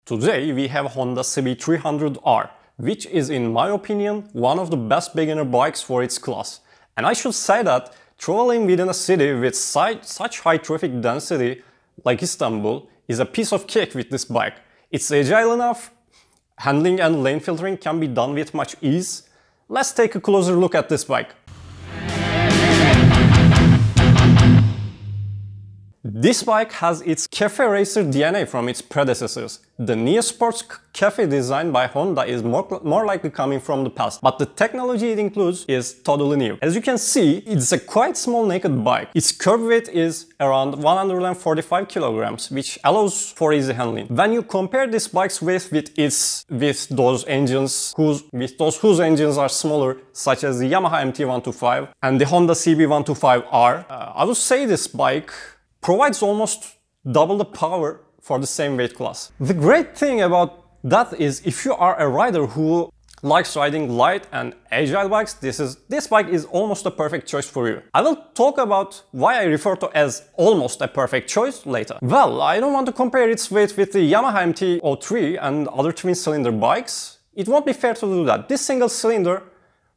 Today we have Honda CB300R, which is in my opinion one of the best beginner bikes for its class. And I should say that traveling within a city with such high traffic density like Istanbul is a piece of cake with this bike. It's agile enough, handling and lane filtering can be done with much ease. Let's take a closer look at this bike. This bike has its cafe racer DNA from its predecessors. The neo-sports cafe design by Honda is more likely coming from the past, but the technology it includes is totally new. As you can see, it's a quite small naked bike. Its curb weight is around 145 kilograms, which allows for easy handling. When you compare this bike's weight with those engines whose engines are smaller, such as the Yamaha MT-125 and the Honda CB150R, I would say this bike provides almost double the power for the same weight class. The great thing about that is if you are a rider who likes riding light and agile bikes, this bike is almost a perfect choice for you. I will talk about why I refer to as almost a perfect choice later. Well, I don't want to compare its weight with the Yamaha MT-03 and other twin-cylinder bikes. It won't be fair to do that. This single cylinder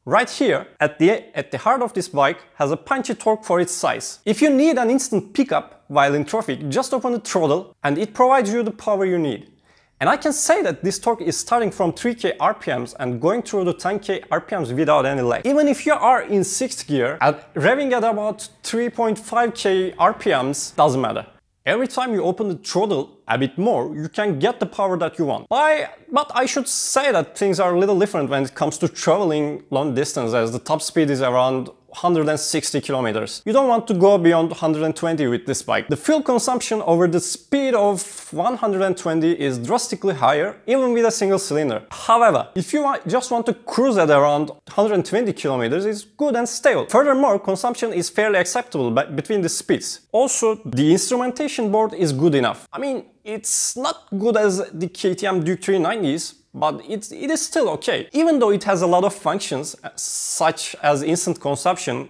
right here, at the heart of this bike, has a punchy torque for its size. If you need an instant pickup while in traffic, just open the throttle and it provides you the power you need. And I can say that this torque is starting from 3k RPMs and going through the 10k RPMs without any lag. Even if you are in 6th gear, revving at about 3.5k RPMs, doesn't matter. Every time you open the throttle a bit more, you can get the power that you want. But I should say that things are a little different when it comes to traveling long distance, as the top speed is around 160 kilometers. You don't want to go beyond 120 with this bike. The fuel consumption over the speed of 120 is drastically higher, even with a single cylinder. However, if you just want to cruise at around 120 kilometers, it's good and stable. Furthermore, consumption is fairly acceptable between the speeds. Also, the instrumentation board is good enough. I mean, it's not good as the KTM Duke 390s, but it is still okay. Even though it has a lot of functions, such as instant consumption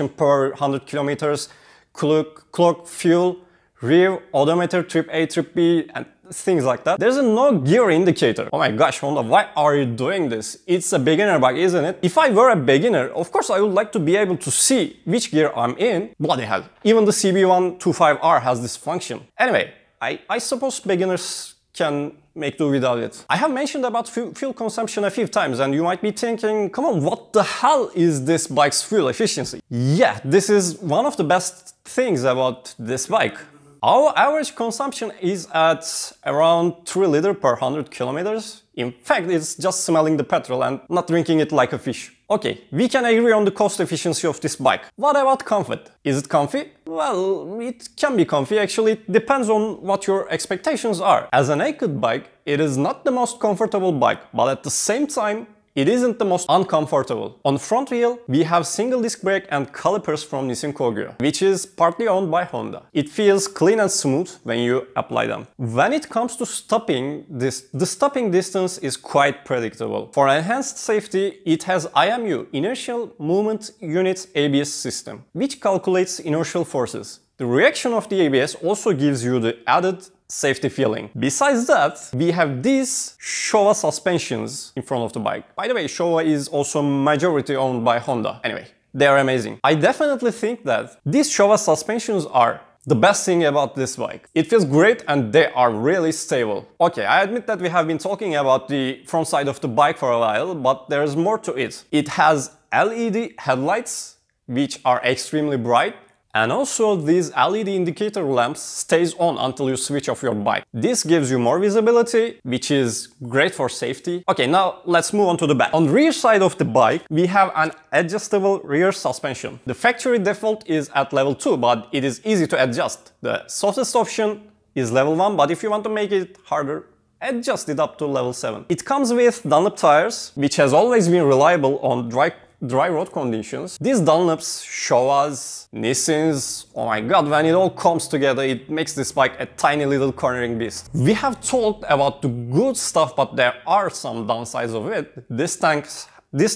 per 100 kilometers, clock, fuel, rev, odometer, trip A, trip B, and things like that. There's a no gear indicator. Oh my gosh, Honda, why are you doing this? It's a beginner bike, isn't it? If I were a beginner, of course I would like to be able to see which gear I'm in. Bloody hell. Even the CB125R has this function. Anyway, I suppose beginners can make do without it. I have mentioned about fuel consumption a few times and you might be thinking, come on, what the hell is this bike's fuel efficiency? Yeah, this is one of the best things about this bike. Our average consumption is at around 3 liters per 100 kilometers. In fact, it's just smelling the petrol and not drinking it like a fish. Okay, we can agree on the cost efficiency of this bike. What about comfort? Is it comfy? Well, it can be comfy. Actually, it depends on what your expectations are. As a naked bike, it is not the most comfortable bike, but at the same time, it isn't the most uncomfortable. On front wheel, we have single disc brake and calipers from Nissin Kogyo, which is partly owned by Honda. It feels clean and smooth when you apply them. When it comes to stopping, the stopping distance is quite predictable. For enhanced safety, it has IMU, Inertial Movement Unit ABS system, which calculates inertial forces. The reaction of the ABS also gives you the added safety feeling. Besides that, we have these Showa suspensions in front of the bike. By the way, Showa is also majority owned by Honda. Anyway, they are amazing. I definitely think that these Showa suspensions are the best thing about this bike. It feels great and they are really stable. Okay, I admit that we have been talking about the front side of the bike for a while, but there's more to it. It has LED headlights, which are extremely bright. And also these LED indicator lamps stays on until you switch off your bike. This gives you more visibility, which is great for safety. Okay, now let's move on to the back. On the rear side of the bike, we have an adjustable rear suspension. The factory default is at level 2, but it is easy to adjust. The softest option is level 1, but if you want to make it harder, adjust it up to level 7. It comes with Dunlop tires, which has always been reliable on dry road conditions. These Dunlops, Showas, Nissins, oh my god, when it all comes together, it makes this bike a tiny little cornering beast. We have talked about the good stuff, but there are some downsides of it. This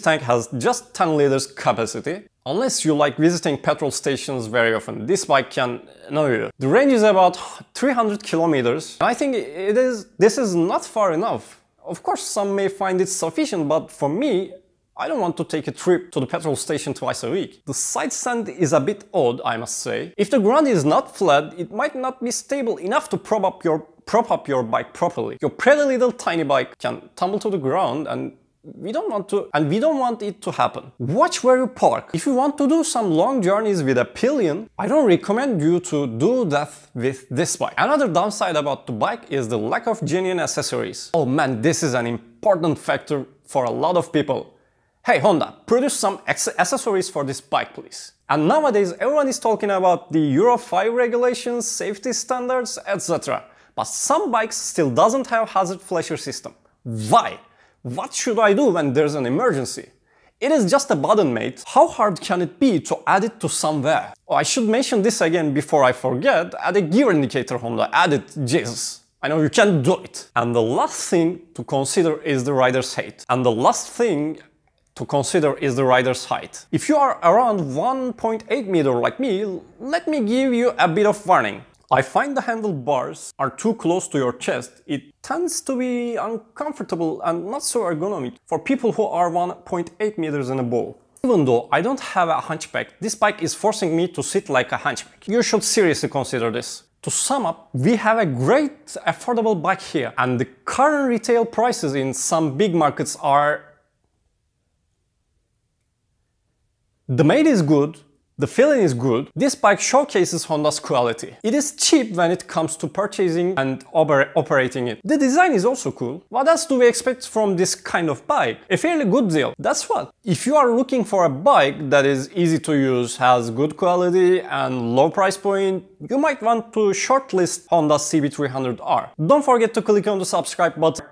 tank has just 10 liters capacity. Unless you like visiting petrol stations very often, this bike can annoy you. The range is about 300 kilometers. I think this is not far enough. Of course, some may find it sufficient, but for me, I don't want to take a trip to the petrol station twice a week. The side stand is a bit odd, I must say. If the ground is not flat, it might not be stable enough to prop up your bike properly. Your pretty little tiny bike can tumble to the ground, and we don't want it to happen. Watch where you park. If you want to do some long journeys with a pillion, I don't recommend you to do that with this bike. Another downside about the bike is the lack of genuine accessories. Oh man, this is an important factor for a lot of people. Hey Honda, produce some accessories for this bike, please. And nowadays everyone is talking about the Euro 5 regulations, safety standards, etc. But some bikes still doesn't have hazard flasher system. Why? What should I do when there's an emergency? It is just a button, mate. How hard can it be to add it to somewhere? Oh, I should mention this again before I forget. Add a gear indicator, Honda. Add it, Jesus. I know you can do it. And the last thing to consider is the rider's height. If you are around 1.8 meter like me, let me give you a bit of warning. I find the handlebars are too close to your chest. It tends to be uncomfortable and not so ergonomic for people who are 1.8 meters and above. Even though I don't have a hunchback, this bike is forcing me to sit like a hunchback. You should seriously consider this. To sum up, we have a great affordable bike here, and the current retail prices in some big markets are... The made is good, the feeling is good. This bike showcases Honda's quality. It is cheap when it comes to purchasing and operating it. The design is also cool. What else do we expect from this kind of bike? A fairly good deal. That's what. If you are looking for a bike that is easy to use, has good quality and low price point, you might want to shortlist Honda CB300R. Don't forget to click on the subscribe button.